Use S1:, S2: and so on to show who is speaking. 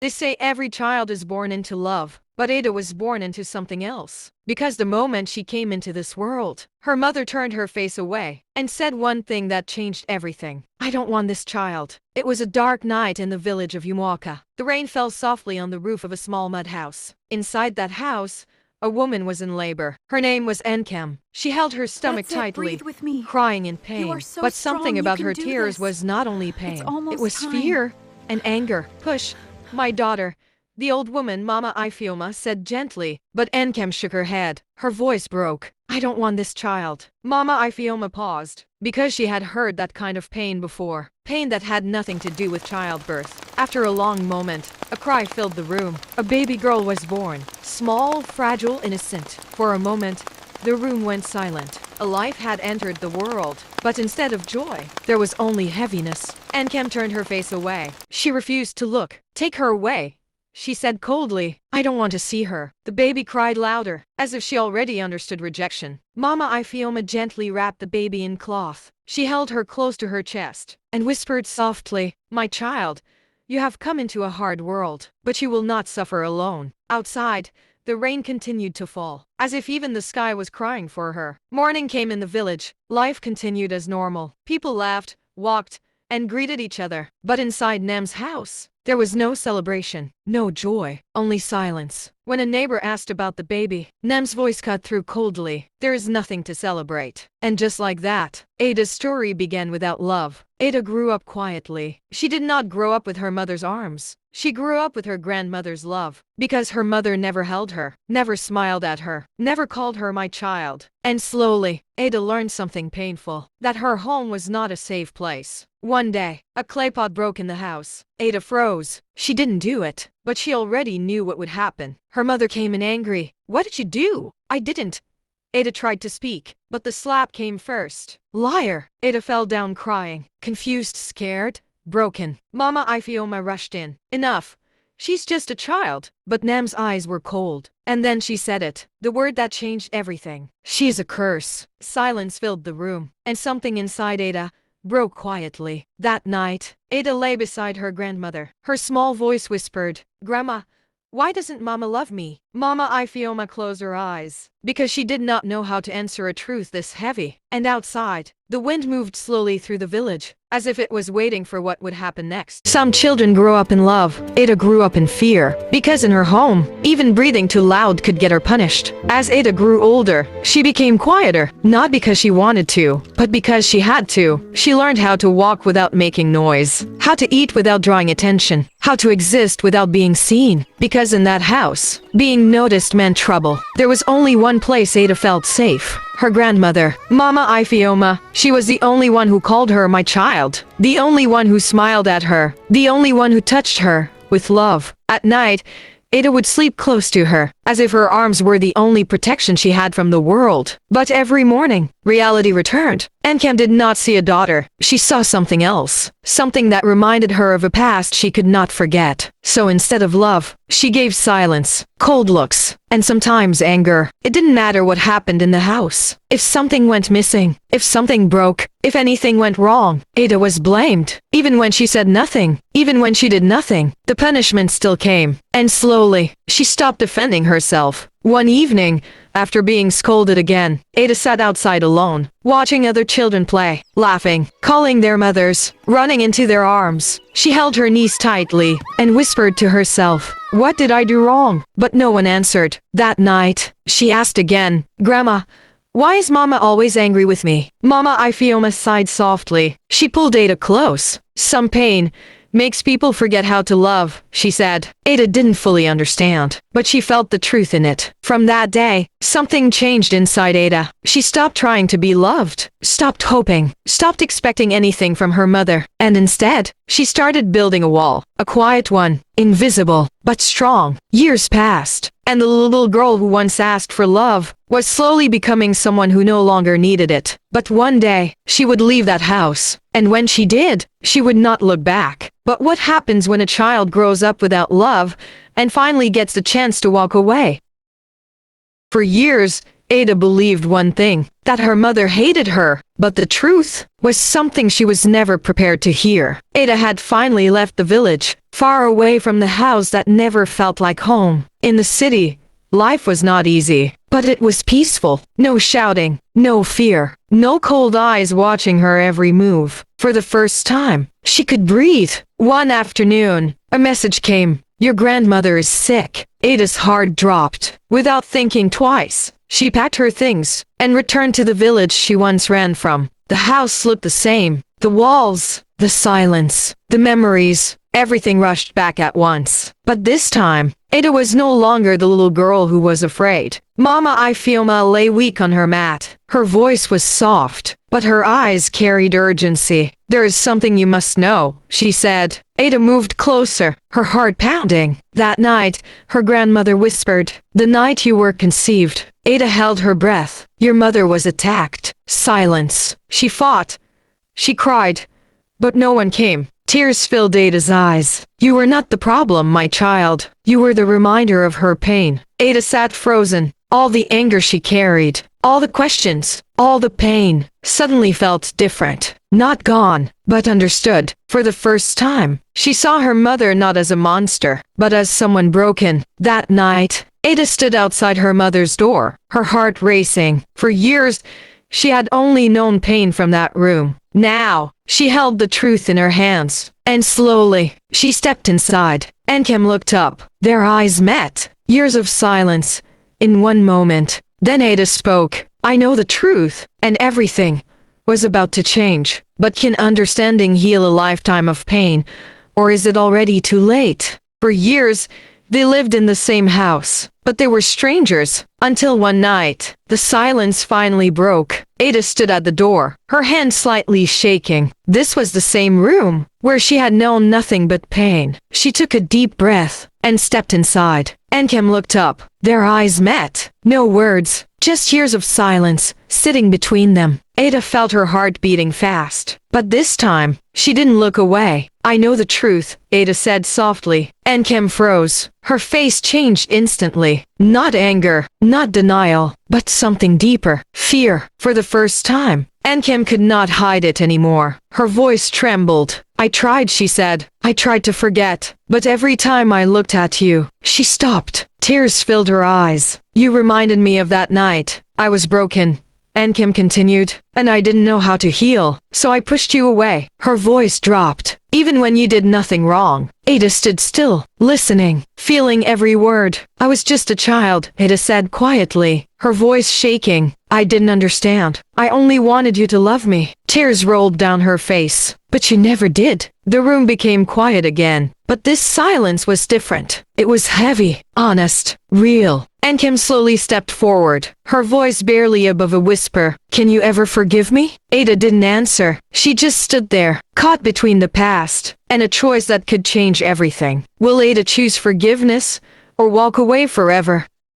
S1: They say every child is born into love, but Ada was born into something else. Because the moment she came into this world, her mother turned her face away and said one thing that changed everything. I don't want this child. It was a dark night in the village of Umuaka. The rain fell softly on the roof of a small mud house. Inside that house, a woman was in labor. Her name was Enkem. She held her stomach tightly,
S2: breathe with me.
S1: crying in pain.
S2: You are so
S1: But
S2: strong,
S1: something
S2: you
S1: about
S2: can
S1: her
S2: do
S1: tears
S2: this.
S1: was not only pain.
S2: almost
S1: It was
S2: time.
S1: fear and anger. Push, my daughter. The old woman, Mama Ifioma, said gently, but Enkem shook her head. Her voice broke. I don't want this child. Mama Ifioma paused, because she had heard that kind of pain before. Pain that had nothing to do with childbirth. After a long moment, a cry filled the room. A baby girl was born. Small, fragile, innocent. For a moment, the room went silent. A life had entered the world, but instead of joy, there was only heaviness. Enkem turned her face away. She refused to look. Take her away, she said coldly. I don't want to see her. The baby cried louder, as if she already understood rejection. Mama Ifioma gently wrapped the baby in cloth. She held her close to her chest and whispered softly, my child, you have come into a hard world, but you will not suffer alone. Outside, the rain continued to fall, as if even the sky was crying for her. Morning came in the village. Life continued as normal. People laughed, walked, and greeted each other. But inside Nem's house, there was no celebration, no joy, only silence. When a neighbor asked about the baby, Nem's voice cut through coldly. There is nothing to celebrate. And just like that, Ada's story began without love. Ada grew up quietly. She did not grow up with her mother's arms. She grew up with her grandmother's love, because her mother never held her, never smiled at her, never called her my child. And slowly, Ada learned something painful, that her home was not a safe place. One day, a clay pot broke in the house. Ada froze. She didn't do it, but she already knew what would happen. Her mother came in angry. What did you do? I didn't. Ada tried to speak, but the slap came first. Liar! Ada fell down crying, confused, scared, broken. Mama Ifioma rushed in. Enough. She's just a child. But Nam's eyes were cold. And then she said it, the word that changed everything. She is a curse. Silence filled the room, and something inside Ada broke quietly. That night, Ada lay beside her grandmother. Her small voice whispered, Grandma, why doesn't Mama love me? Mama Ifioma closed her eyes, because she did not know how to answer a truth this heavy. And outside, the wind moved slowly through the village, as if it was waiting for what would happen next. Some children grow up in love. Ada grew up in fear, because in her home, even breathing too loud could get her punished. As Ada grew older, she became quieter, not because she wanted to, but because she had to. She learned how to walk without making noise, how to eat without drawing attention, how to exist without being seen. Because in that house, being noticed meant trouble. There was only one place Ada felt safe. Her grandmother, Mama Ifioma. She was the only one who called her my child, the only one who smiled at her, the only one who touched her with love. At night, Ada would sleep close to her, as if her arms were the only protection she had from the world. But every morning, reality returned. Enkem did not see a daughter. She saw something else, something that reminded her of a past she could not forget. So instead of love, she gave silence, cold looks, and sometimes anger. It didn't matter what happened in the house. If something went missing, if something broke, if anything went wrong, Ada was blamed. Even when she said nothing, even when she did nothing, the punishment still came. And slowly, she stopped defending herself. One evening, after being scolded again, Ada sat outside alone, watching other children play, laughing, calling their mothers, running into their arms. She held her knees tightly and whispered to herself, what did I do wrong? But no one answered. That night, she asked again, Grandma, why is Mama always angry with me? Mama Ifioma sighed softly. She pulled Ada close. Some pain makes people forget how to love, she said. Ada didn't fully understand, but she felt the truth in it. From that day, something changed inside Ada. She stopped trying to be loved, stopped hoping, stopped expecting anything from her mother, and instead, she started building a wall, a quiet one, invisible, but strong. Years passed, and the little girl who once asked for love was slowly becoming someone who no longer needed it. But one day, she would leave that house, and when she did, she would not look back. But what happens when a child grows up without love and finally gets the chance to walk away? For years, Ada believed one thing, that her mother hated her, but the truth was something she was never prepared to hear. Ada had finally left the village, far away from the house that never felt like home. In the city, life was not easy, but it was peaceful. No shouting, no fear, no cold eyes watching her every move. For the first time, she could breathe. One afternoon, a message came. Your grandmother is sick. Ada's heart dropped. Without thinking twice, she packed her things and returned to the village she once ran from. The house looked the same. The walls, the silence, the memories, everything rushed back at once. But this time, Ada was no longer the little girl who was afraid. Mama Ifioma lay weak on her mat. Her voice was soft, but her eyes carried urgency. There is something you must know, she said. Ada moved closer, her heart pounding. That night, her grandmother whispered, the night you were conceived. Ada held her breath. Your mother was attacked. Silence. She fought. She cried, but no one came. Tears filled Ada's eyes. You were not the problem, my child. You were the reminder of her pain. Ada sat frozen. All the anger she carried, all the questions, all the pain, suddenly felt different. Not gone, but understood. For the first time, she saw her mother not as a monster, but as someone broken. That night, Ada stood outside her mother's door, her heart racing. For years, she had only known pain from that room. Now, she held the truth in her hands, and slowly, she stepped inside. Enkem looked up. Their eyes met. Years of silence. In one moment, then Ada spoke. I know the truth, and everything was about to change. But can understanding heal a lifetime of pain, or is it already too late? For years, they lived in the same house, but they were strangers, until one night, the silence finally broke. Ada stood at the door, her hand slightly shaking. This was the same room, where she had known nothing but pain. She took a deep breath, and stepped inside. Enkem looked up. Their eyes met. No words, just years of silence, sitting between them. Ada felt her heart beating fast. But this time, she didn't look away. I know the truth, Ada said softly. Enkem froze. Her face changed instantly. Not anger, not denial, but something deeper. Fear. For the first time, Enkem could not hide it anymore. Her voice trembled. I tried, she said. I tried to forget. But every time I looked at you, she stopped. Tears filled her eyes. You reminded me of that night. I was broken. Enkem continued, and I didn't know how to heal, so I pushed you away. Her voice dropped. Even when you did nothing wrong. Ada stood still, listening, feeling every word. I was just a child, Ada said quietly, her voice shaking. I didn't understand. I only wanted you to love me. Tears rolled down her face. But you never did. The room became quiet again. But this silence was different. It was heavy, honest, real. Enkem slowly stepped forward, her voice barely above a whisper. Can you ever forgive me? Ada didn't answer. She just stood there, caught between the past and a choice that could change everything. Will Ada choose forgiveness or walk away forever?